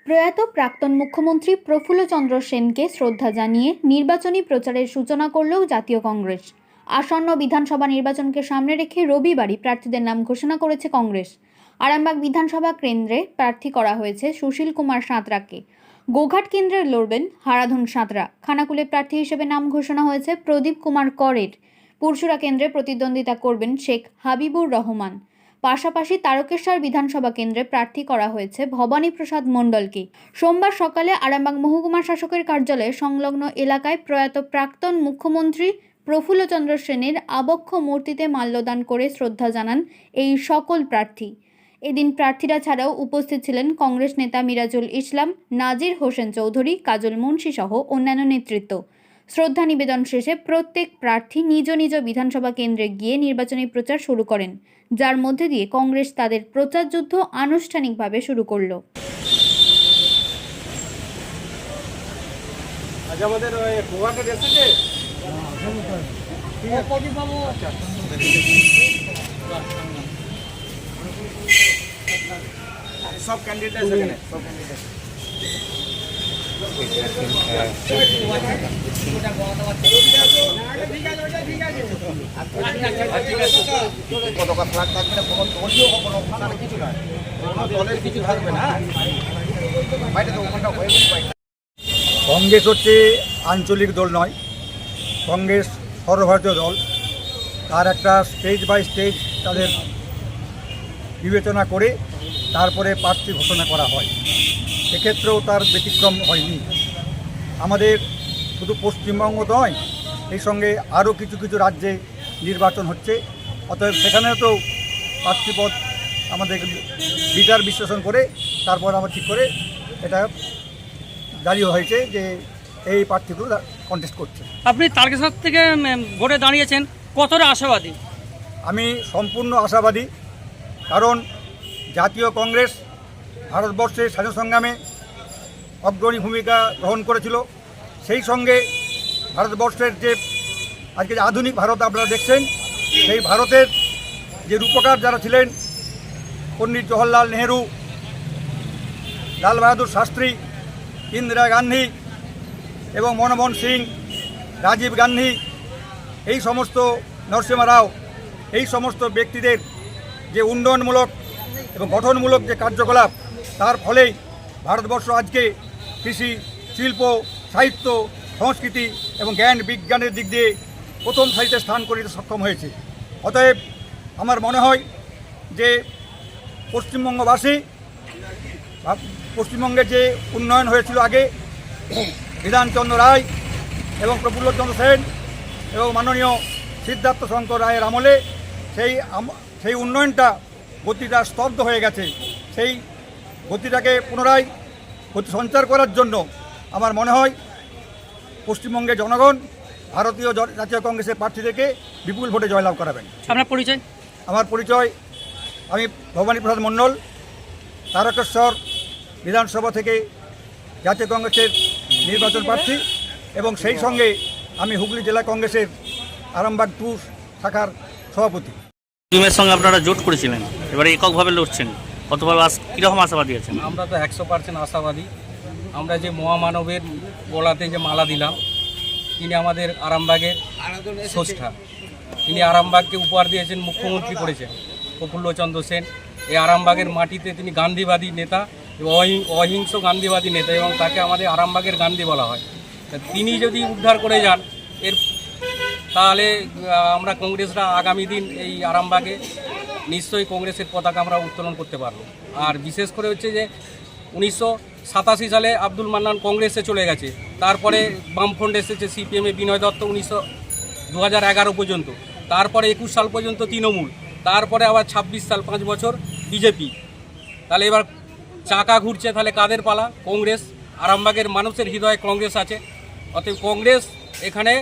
প্রয়াত প্রাক্তন মুখ্যমন্ত্রী প্রফুল্লচন্দ্র সেনকে শ্রদ্ধা জানিয়ে নির্বাচনী প্রচারের সূচনা করল জাতীয় কংগ্রেস। আসন্ন বিধানসভা নির্বাচনকে সামনে রেখে রবিবারই প্রার্থীদের নাম ঘোষণা করেছে কংগ্রেস। আরামবাগ বিধানসভা কেন্দ্রে প্রার্থী করা হয়েছে সুশীল কুমার সাঁতরাকে। গোঘাট কেন্দ্রে লড়বেন হারাধন সাঁতরা। খানাকুলে প্রার্থী হিসেবে নাম ঘোষণা হয়েছে প্রদীপ কুমার করের। পুরসুরা কেন্দ্রে প্রতিদ্বন্দ্বিতা করবেন শেখ হাবিবুর রহমান। পাশাপাশি তারকেশ্বর বিধানসভা কেন্দ্রে প্রার্থী করা হয়েছে ভবানী প্রসাদ মণ্ডলকে। সোমবার সকালে আরামবাগ মহকুমা শাসকের কার্যালয়ে সংলগ্ন এলাকায় প্রয়াত প্রাক্তন মুখ্যমন্ত্রী প্রফুল্লচন্দ্র সেনের আবক্ষ মূর্তিতে মাল্যদান করে শ্রদ্ধা জানান এই সকল প্রার্থী। এদিন প্রার্থীরা ছাড়াও উপস্থিত ছিলেন কংগ্রেস নেতা মিরাজুল ইসলাম, নাজির হোসেন চৌধুরী, কাজল মুন্সি সহ অন্যান্য নেতৃত্ব। শ্রদ্ধা নিবেদন শেষে প্রত্যেক প্রার্থী নিজ নিজ বিধানসভা কেন্দ্রে গিয়ে নির্বাচনী প্রচার শুরু করেন, যার মধ্যে দিয়ে কংগ্রেস তাদের প্রচার যুদ্ধ আনুষ্ঠানিকভাবে শুরু করল। সব ক্যান্ডিডেট এখানে সব ক্যান্ডিডেট পতাকা ফ্ল্যাগ থাকবে না, কোনো দলীয় কোনো ওখানে কিছু নয়, কোনো দলের কিছু থাকবে না। বাইরে তো ওখানটা হয়ে গেছে। কংগ্রেস হচ্ছে আঞ্চলিক দল নয়, কংগ্রেস সর্বভারতীয় দল। তার একটা স্টেজ বাই স্টেজ তাদের বিবেচনা করে তারপরে প্রার্থী ঘোষণা করা হয়। এক্ষেত্রেও তার ব্যতিক্রম হয়নি। আমাদের শুধু পশ্চিমবঙ্গ নয়, এই সঙ্গে আরও কিছু কিছু রাজ্যে নির্বাচন হচ্ছে। অতএব সেখানেও তো প্রার্থীপদ আমাদের বিচার বিশ্লেষণ করে তারপর আমরা ঠিক করে এটা জারি হয়েছে যে এই প্রার্থীগুলো কন্টেস্ট করছে। আপনি তারকেশ্বর থেকে ভোটে দাঁড়িয়েছেন, কতটা আশাবাদী? আমি সম্পূর্ণ আশাবাদী, কারণ জাতীয় কংগ্রেস ভারতবর্ষের স্বাধীনতা সংগ্রামে অগ্রণী ভূমিকা গ্রহণ করেছিল। সেই সঙ্গে ভারতবর্ষের যে আজকে যে আধুনিক ভারত আপনারা দেখছেন, সেই ভারতের যে রূপকার যারা ছিলেন, পণ্ডিত জওহরলাল নেহেরু, লাল বাহাদুর শাস্ত্রী, ইন্দিরা গান্ধী এবং মনমোহন সিং, রাজীব গান্ধী, এই সমস্ত নরসিমহা রাও, এই সমস্ত ব্যক্তিদের যে উন্নয়নমূলক এবং গঠনমূলক যে কার্যকলাপ, তার ফলেই ভারতবর্ষ আজকে কৃষি, শিল্প, সাহিত্য, সংস্কৃতি এবং জ্ঞান বিজ্ঞানের দিক দিয়ে প্রথম সারিতে স্থান করতে সক্ষম হয়েছে। অতএব আমার মনে হয় যে পশ্চিমবঙ্গবাসী, পশ্চিমবঙ্গের যে উন্নয়ন হয়েছিল আগে বিধানচন্দ্র রায় এবং প্রফুল্লচন্দ্র সেন এবং মাননীয় সিদ্ধার্থ শঙ্কর রায়ের আমলে সেই উন্নয়নটা গতিটা স্তব্ধ হয়ে গেছে। সেই গতিটাকে পুনরায় গতি সঞ্চার করার জন্য আমার মনে হয় পশ্চিমবঙ্গের জনগণ ভারতীয় জাতীয় কংগ্রেসের প্রার্থীদেরকে বিপুল ভোটে জয়লাভ করাবেন। আপনার পরিচয়? আমার পরিচয়, আমি ভবানী প্রসাদ মণ্ডল, তারকেশ্বর বিধানসভা থেকে জাতীয় কংগ্রেসের নির্বাচন প্রার্থী এবং সেই সঙ্গে আমি হুগলি জেলা কংগ্রেসের আরামবাগ 2 শাখার সভাপতি। টিমের সঙ্গে আপনারা জোট করেছিলেন, এবারে এককভাবে লড়ছেন, কতভাবে কীরকম আশাবাদী আছেন? আমরা তো 100% আশাবাদী। আমরা যে মহামানবের গলাতে যে মালা দিলাম, তিনি আমাদের আরামবাগের স্রষ্টা। তিনি আরামবাগকে উপহার দিয়েছেন, মুখ্যমন্ত্রী করেছেন প্রফুল্লচন্দ্র সেন। এই আরামবাগের মাটিতে তিনি গান্ধীবাদী নেতা, অহিংস গান্ধীবাদী নেতা, এবং তাকে আমাদের আরামবাগের গান্ধী বলা হয়। তিনি যদি উদ্ধার করে যান তাহলে আমরা কংগ্রেসরা আগামী দিন এই আরামবাগে নিশ্চয়ই কংগ্রেসের পতাকা আমরা উত্তোলন করতে পারব। আর বিশেষ করে হচ্ছে যে 1987 সালে আব্দুল মান্নান কংগ্রেসে চলে গেছে, তারপরে বামফ্রন্ট এসেছে, সিপিএমে বিনয় দত্ত 2011 পর্যন্ত, তারপরে 21 সাল পর্যন্ত তৃণমূল, তারপরে আবার 26 সাল 5 বছর বিজেপি। তাহলে এবার চাকা ঘুরছে, তাহলে কাদের পালা? কংগ্রেস। আরামবাগের মানুষের হৃদয়ে কংগ্রেস আছে, অতএব কংগ্রেস এখানে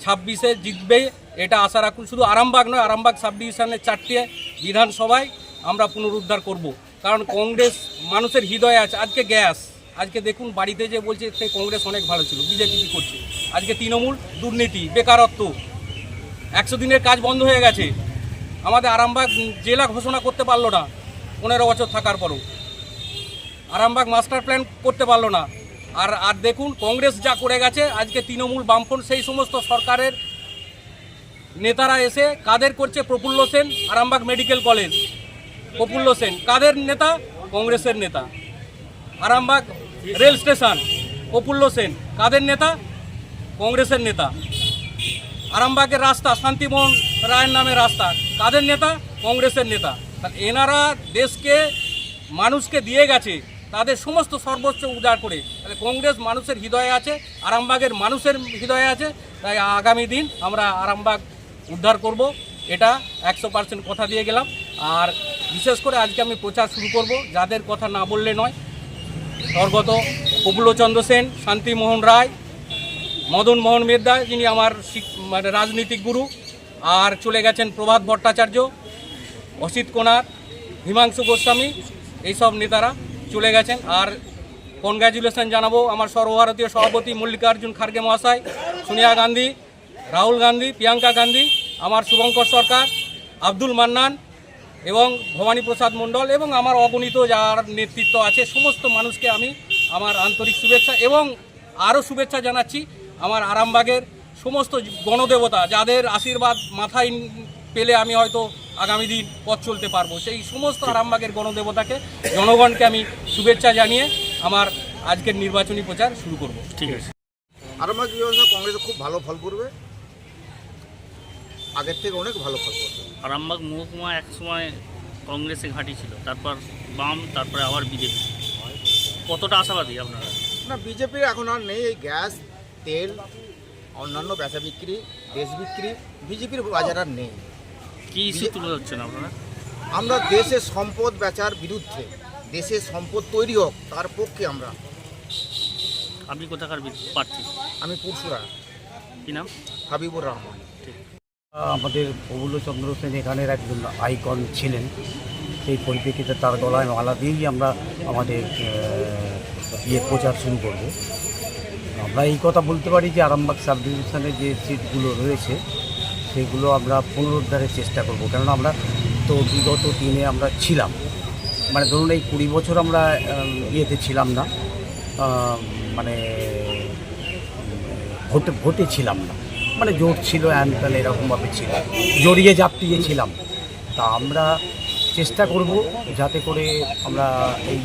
26-এ জিতবে, এটা আশা রাখুন। শুধু আরামবাগ নয়, আরামবাগ সাব ডিভিশনের 4টে বিধানসভায় আমরা পুনরুদ্ধার করব, কারণ কংগ্রেস মানুষের হৃদয়ে আছে। আজকে গ্যাস, আজকে দেখুন বাড়িতে যে বলছে সেই কংগ্রেস অনেক ভালো ছিল, বিজেপি কী করছে? আজকে তৃণমূল, দুর্নীতি, বেকারত্ব, 100 দিনের কাজ বন্ধ হয়ে গেছে। আমাদের আরামবাগ জেলা ঘোষণা করতে পারলো না 15 বছর থাকার পরও। আরামবাগ মাস্টার প্ল্যান করতে পারলো না। আর আর দেখুন কংগ্রেস যা করে গেছে, আজকে তৃণমূল বামফ্রন্ট সেই সমস্ত সরকারের নেতারা এসে কাদের করছে, প্রফুল্ল সেন আরামবাগ মেডিকেল কলেজ, প্রফুল্ল সেন কাদের নেতা, কংগ্রেসের নেতা। আরামবাগ রেল স্টেশন, প্রফুল্ল সেন কাদের নেতা, কংগ্রেসের নেতা। আরামবাগের রাস্তা, শান্তিমোহন রায়ের নামে রাস্তা, কাদের নেতা, কংগ্রেসের নেতা। এনারা দেশকে মানুষকে দিয়ে গেছে তাদের সমস্ত সর্বোচ্চ উজাড় করে। তাহলে কংগ্রেস মানুষের হৃদয়ে আছে, আরামবাগের মানুষের হৃদয়ে আছে। তাই আগামী দিন আমরা আরামবাগ উদ্ধার করব, এটা 100% কথা দিয়ে গেলাম। আর বিশেষ করে আজকে আমি প্রচার শুরু করব, যাদের কথা না বললে নয়। স্বর্গত প্রফুল্লচন্দ্র সেন, শান্তিমোহন রায়, মদন মোহন মেদ্দা, যিনি আমার মানে রাজনীতিক গুরু, আর চলে গেছেন প্রভাত ভট্টাচার্য, অসিত কোনার, হিমাংশু গোস্বামী, এইসব নেতারা চলে গেছেন। আর কনগ্র্যাচুলেশন জানাবো আমার সর্বভারতীয় সভাপতি মল্লিকার্জুন খার্গে মহাশয়, সোনিয়া গান্ধী, রাহুল গান্ধী, প্রিয়াঙ্কা গান্ধী, আমার শুভঙ্কর সরকার, আব্দুল মান্নান এবং ভবানী প্রসাদ মণ্ডল এবং আমার অগণিত যার নেতৃত্ব আছে সমস্ত মানুষকে আমি আমার আন্তরিক শুভেচ্ছা এবং আরও শুভেচ্ছা জানাচ্ছি আমার আরামবাগের সমস্ত গণদেবতা, যাদের আশীর্বাদ মাথায় পেলে আমি হয়তো আগামী দিন পথ চলতে পারবো। সেই সমস্ত আরামবাগের গণদেবতাকে, জনগণকে আমি শুভেচ্ছা জানিয়ে আমার আজকের নির্বাচনী প্রচার শুরু করব। ঠিক আছে। আরামবাগ বিধানসভা কংগ্রেস খুব ভালো ফল করবে, আগের থেকে অনেক ভালো ফল করবে। আরামবাগ মহকুমা একসময় কংগ্রেসে ঘাঁটি ছিল, তারপর বাম, তারপরে আবার বিজেপি। কতটা আশাবাদী আপনারা? না, বিজেপির এখন আর নেই। এই গ্যাস, তেল, অন্যান্য বেচা বিক্রি, দেশ বিক্রি, বিজেপির বাজার আর নেই। কি ইস্যু তুলে ধরছেন আপনারা? আমরা দেশের সম্পদ বেচার বিরুদ্ধে, দেশের সম্পদ তৈরি হোক তার পক্ষে আমরা। আপনি কোথাকার প্রার্থী? আমি পুরসুরা, কি নাম? হাবিবুর রহমান। আমাদের প্রফুল্লচন্দ্র সেন এখানের একজন আইকন ছিলেন, সেই পরিপ্রেক্ষিতে তার গলায় মালা দিয়েই আমরা আমাদের প্রচার শুরু করব। আমরা এই কথা বলতে পারি যে আরামবাগ সাব ডিভিশনে যে সিটগুলো রয়েছে সেগুলো আমরা পুনরুদ্ধারের চেষ্টা করব, কেননা আমরা তো বিগত দিনে আমরা ছিলাম, মানে ধরুন এই 20 বছর আমরা ইয়েতে ছিলাম না, মানে ভোটে ছিলাম না, মানে জোট ছিল অ্যান্ড এরকমভাবে ছিল, জড়িয়ে ঝাপটিয়ে ছিলাম। তা আমরা চেষ্টা করব যাতে করে আমরা এই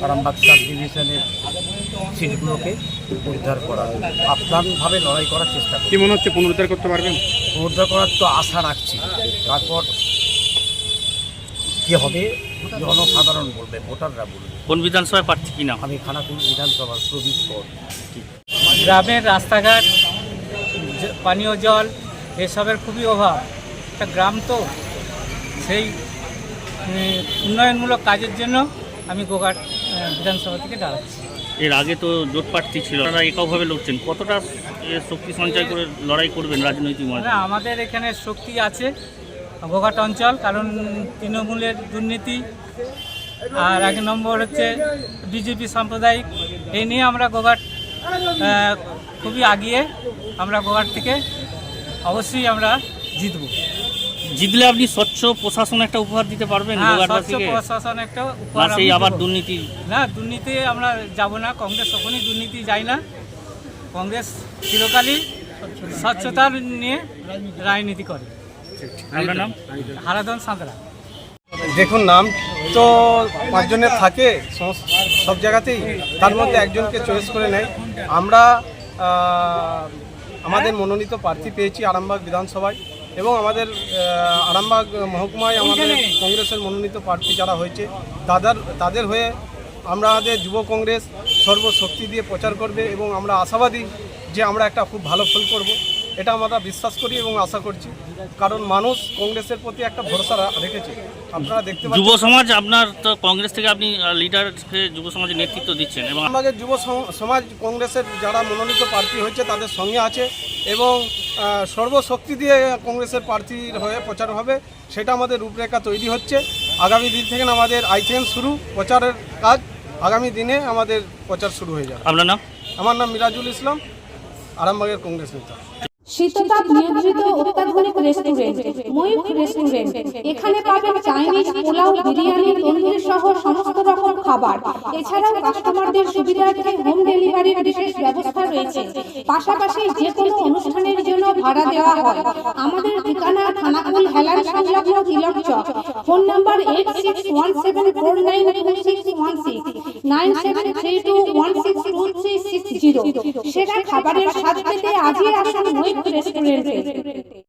আরামবাগ সাব ডিভিশনের সিটগুলোকে উদ্ধার করার, আপ্রাণভাবে লড়াই করার চেষ্টা করব। কি মনে হচ্ছে পুনরুদ্ধার করতে পারবেন? পুনরুদ্ধার করার তো আশা রাখছি, তারপর কী হবে জনসাধারণ বলবে, ভোটাররা বলবে। কোন বিধানসভায় প্রার্থী, কি নাম? আমি খানাকুল বিধানসভার প্রদীপ কর। গ্রামের রাস্তাঘাট, পানীয় জল এসবের খুবই অভাব। একটা গ্রাম তো, সেই উন্নয়নমূলক কাজের জন্য আমি গোঘাট বিধানসভা থেকে দাঁড়াচ্ছি। এর আগে তো জোট প্রার্থী ছিল, আপনারা এককভাবে লড়ছেন। কতটা শক্তি সঞ্চয় করে লড়াই করবেন রাজনৈতিক ময়দানে? না, আমাদের এখানে শক্তি আছে গোঘাট অঞ্চল, কারণ তৃণমূলের দুর্নীতি আর 1 নম্বর হচ্ছে বিজেপি সাম্প্রদায়িক, এই নিয়ে আমরা গোঘাট খুবই আগিয়ে। আমরা গোঘাট থেকে অবশ্যই আমরা জিতব। জিতলে আপনি স্বচ্ছ প্রশাসন একটা উপহার দিতে পারবেন হ্যাঁ, স্বচ্ছ গোঘাটবাসীকে? প্রশাসন একটা না উপহার সেই আমি আবার দেব। দুর্নীতি? না, দুর্নীতি আমরা যাব না, কংগ্রেস কখনই দুর্নীতি যায় না। কংগ্রেস চিরকালই স্বচ্ছতার নিয়ে রাজনীতি করে। আপনার নাম? হারাধন সাঁতরা। দেখুন, নাম তো 5 জনের থাকে সব জায়গাতেই, তার মধ্যে একজনকে চয়েস করে নেয়। আমরা আমাদের মনোনীত প্রার্থী পেয়েছি আরামবাগ বিধানসভায়, এবং আমাদের আরামবাগ মহকুমায় আমাদের কংগ্রেসের মনোনীত প্রার্থী যারা হয়েছে তাদের হয়ে আমাদের যুব কংগ্রেস সর্বশক্তি দিয়ে প্রচার করবে, এবং আমরা আশাবাদী যে আমরা একটা খুব ভালো ফল করব, এটা আমরা বিশ্বাস করি এবং আশা করছি। কারণ মানুষ কংগ্রেসের প্রতি একটা ভরসা রেখেছে। আপনারা দেখতে পাচ্ছেন যুব সমাজ, আপনার তো কংগ্রেস থেকে আপনি লিডারকে যুব সমাজের নেতৃত্ব দিচ্ছেন, এবং আমাদের যুব সমাজ কংগ্রেসের যারা মনোনীত প্রার্থী হয়েছে তাদের সঙ্গে আছে, এবং সর্বশক্তি দিয়ে কংগ্রেসের প্রার্থীর হয়ে প্রচার হবে, সেটা আমাদের রূপরেখা তৈরি হচ্ছে। আগামী দিন থেকে আমাদের আইটেম শুরু, প্রচারের কাজ আগামী দিনে আমাদের প্রচার শুরু হয়ে যাবে। আপনার নাম? আমার নাম মিরাজুল ইসলাম, আরামবাগের কংগ্রেস নেতা। শীততাপ নিয়ন্ত্রিত অত্যাধুনিক রেস্টুরেন্ট ময়ূখ রেস্টুরেন্ট। এখানে পাবেন চাইনিজ, পোলাও, বিরিয়ানি, তন্দুরি সহ সমস্ত রকম খাবার। এছাড়াও কাস্টমারদের সুবিধার্থে হোম ডেলিভারির বিশেষ ব্যবস্থা রয়েছে। পাশাপাশি যে কোনো অনুষ্ঠানের জন্য ভাড়া দেওয়া হয়। আমাদের ঠিকানা খানাকুল হেলান সংলগ্ন তিলক চক। Phone number 8617492616 9732162360। সেরা খাবারের স্বাদ পেতে আজই আসুন ময়ূখ রেস্টুরেন্টে।